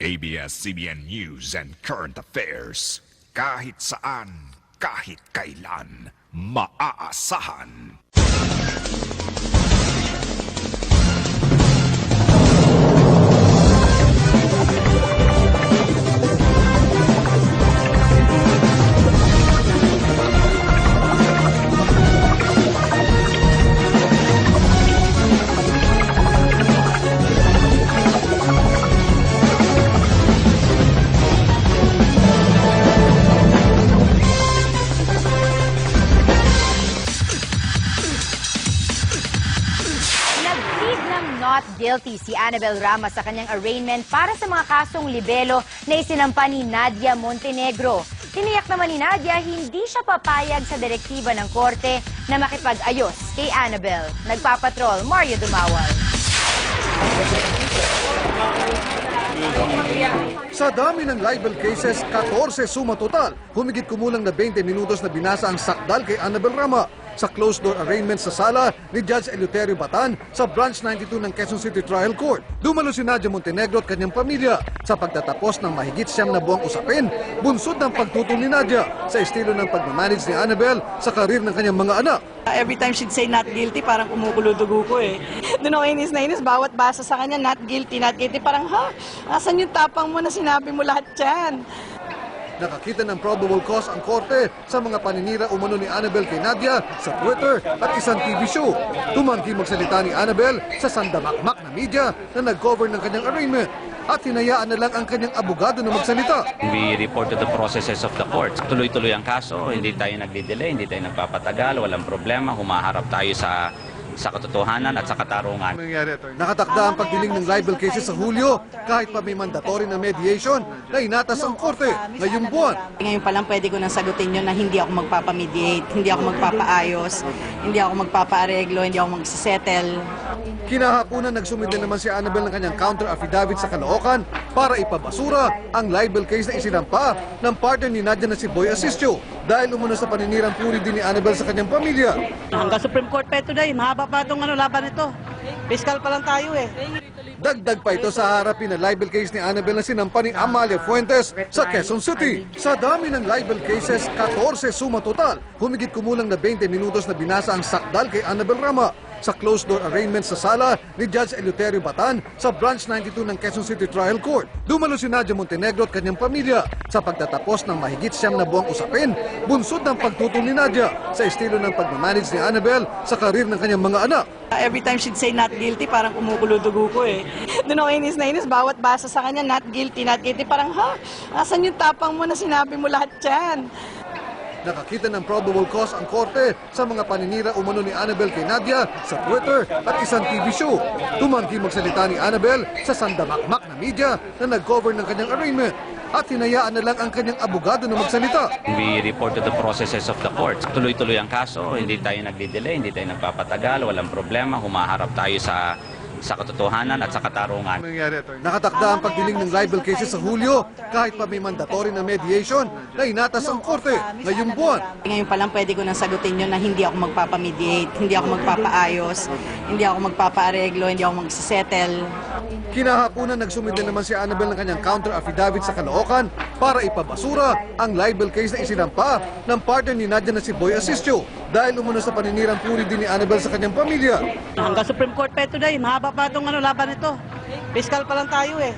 ABS-CBN News and Current Affairs. Kahit saan, kahit kailan, maaasahan. Not guilty si Annabel Rama sa kanyang arraignment para sa mga kasong libelo na isinampa ni Nadia Montenegro. Tiniyak naman ni Nadia hindi siya papayag sa direktiba ng korte na makipag-ayos kay Annabel. Nagpapatrol, Mario Dumawal. Sa dami ng libel cases, 14 suma total. Humigit kumulang na 20 minutos na binasa ang sakdal kay Annabel Rama sa closed-door arraignment sa sala ni Judge Eleuterio Batan sa Branch 92 ng Quezon City Trial Court. Dumalo si Nadia Montenegro at kanyang pamilya sa pagtatapos ng mahigit 9 na buwang usapin, bunsod ng pagtutol ni Nadia sa estilo ng pagmamanage ni Annabel sa karir ng kanyang mga anak. Every time she'd say not guilty, parang kumukulo dugo ko eh. Doon ako inis na inis, bawat basa sa kanya, not guilty, not guilty. Parang, asan yung tapang mo na sinabi mo lahat yan? Nakakita ng probable cause ang korte sa mga paninira umano ni Annabel kay Nadia sa Twitter at isang TV show. Tumanggi magsalita ni Annabel sa sandamakmak na media na nag-cover ng kanyang arraignment at hinayaan na lang ang kanyang abogado na magsalita. We reported the processes of the courts. Tuloy-tuloy ang kaso, hindi tayo nagdidelay, hindi tayo nagpapatagal, walang problema, humaharap tayo sa katotohanan at sa katarungan. Nakatakda ang pagdiling ng libel cases sa Hulyo kahit pa may mandatory na mediation na inatas ang korte ngayong buwan. Ngayon pa lang pwede ko nang sagutin yun na hindi ako magpapamediate, hindi ako magpapaayos, hindi ako magpapaareglo, hindi ako magsisettle. Kinahaponan nagsumit din naman si Annabel ng kanyang counter affidavit sa Caloocan para ipabasura ang libel case na isinampa ng partner ni Nadia na si Boy Asistio dahil umano sa paninirang puri din ni Annabel sa kanyang pamilya. Hanggang Supreme Court pa ito dahil, mahaba pa itong laban nito. Fiscal pa lang tayo eh. Dagdag pa ito sa harapin na libel case ni Annabel na sinampa ni Amalia Fuentes sa Quezon City. Sa dami ng libel cases, 14 suma total. Humigit kumulang na 20 minutos na binasa ang sakdal kay Annabel Rama sa closed-door arraignment sa sala ni Judge Eleuterio Batan sa Branch 92 ng Quezon City Trial Court. Dumalo si Nadia Montenegro at kanyang pamilya sa pagtatapos ng mahigit 9 na buwang usapin, bunsod ng pagtutol ni Nadia sa estilo ng pagmamanage ni Annabel sa karir ng kanyang mga anak. Every time she'd say not guilty, parang kumukulo dugo ko eh. Doon ako inis na inis, bawat basa sa kanya, not guilty, not guilty. Parang, asan yung tapang mo na sinabi mo lahat yan? Nakakita ng probable cause ang korte sa mga paninira umano ni Annabel kay Nadia sa Twitter at isang TV show. Tumanggi magsalita ni Annabel sa sandamakmak na media na nag-cover ng kanyang arraignment at hinayaan na lang ang kanyang abogado na magsalita. We reported the processes of the courts. Tuloy-tuloy ang kaso, hindi tayo nagdidelay, hindi tayo nagpapatagal, walang problema, humaharap tayo sa katotohanan at sa katarungan. Nakatakda ang pagdiling ng libel cases sa Hulyo kahit pa may mandatory na mediation na inatas ang korte ngayong buwan. Ngayon pa lang pwede ko nang sagutin yun na hindi ako magpapamediate, hindi ako magpapaayos, hindi ako magpapaareglo, hindi ako magsisettle. Kinahaponan nagsumit din naman si Annabel ng kanyang counter affidavit sa Caloocan para ipabasura ang libel case na isinampa ng partner ni Nadia na si Boy Asistio dahil umano sa paninirang puri din ni Annabel sa kanyang pamilya. Hanggang Supreme Court pa ito dahil, mahaba pa itong laban nito. Fiscal pa lang tayo eh.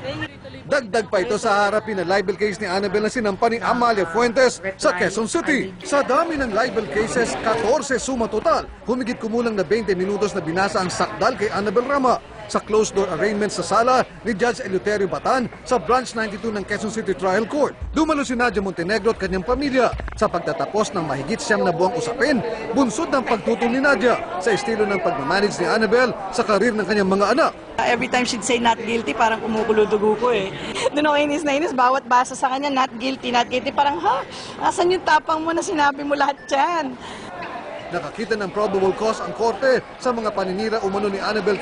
Dagdag pa ito sa harapin na libel case ni Annabel na sinampa ni Amalia Fuentes sa Quezon City. Sa dami ng libel cases, 14 suma total. Humigit kumulang na 20 minutos na binasa ang sakdal kay Annabel Rama sa closed-door arraignment sa sala ni Judge Eleuterio Batan sa Branch 92 ng Quezon City Trial Court. Dumalo si Nadia Montenegro at kanyang pamilya sa pagtatapos ng mahigit 9 na buwang usapin, bunsod ng pagtutol ni Nadia sa estilo ng pagmamanage ni Annabel sa karir ng kanyang mga anak. Every time she'd say not guilty, parang kumukulo dugo ko eh. Doon ako inis na inis, bawat basa sa kanya, not guilty, not guilty. Parang, asan yung tapang mo na sinabi mo lahat yan? Nakakita ng probable cause ang korte sa mga paninira umano ni Annabel